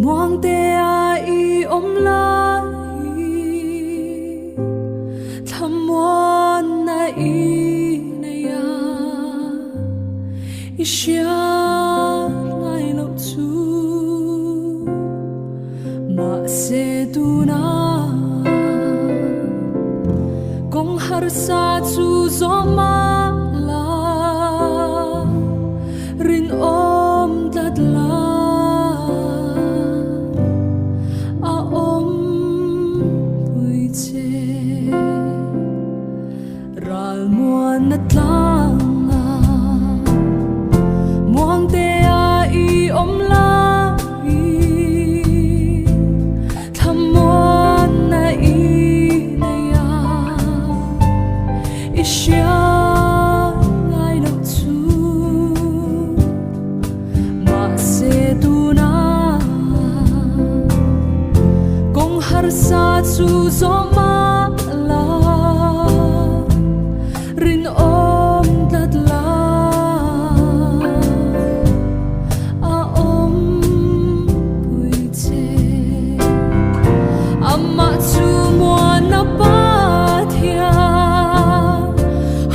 muang te ai om lai tham muan na na ya isha ngai lo chu ma se tu na kong har sa chu zo ma la rin om tat la a om pui che ral muan na tlang muang te ai om la tham muan na ya isha ngai lo chu ma se tu na kong har sa chu zo ma la rin om tat la a om pui che amma chu muan na pa thia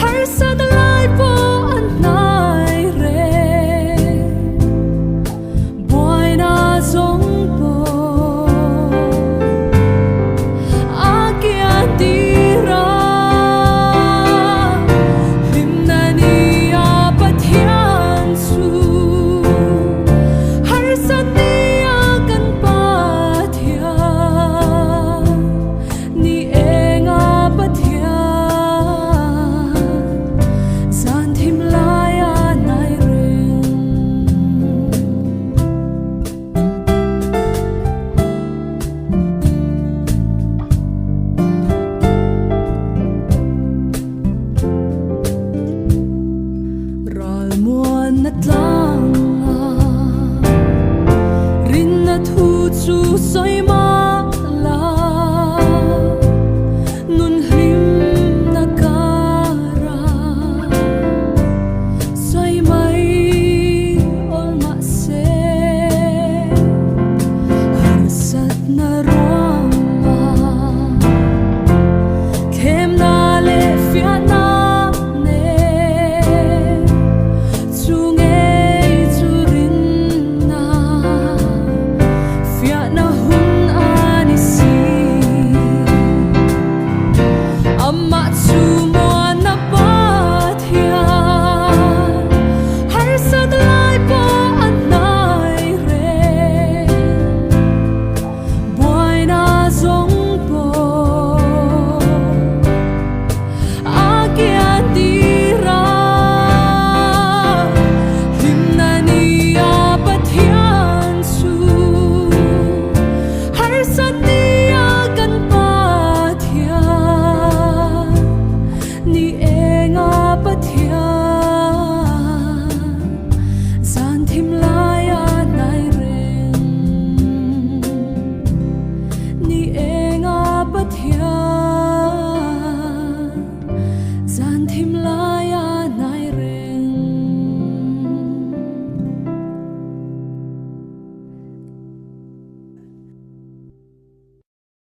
har sa da lai po an nai re boy na zong po a kia ti ra him na ni a pa thian su har sa ti a kan pa thia ni enga pa thia san thim lai a nai ring ral muan na tlang rin na thu chu soi ma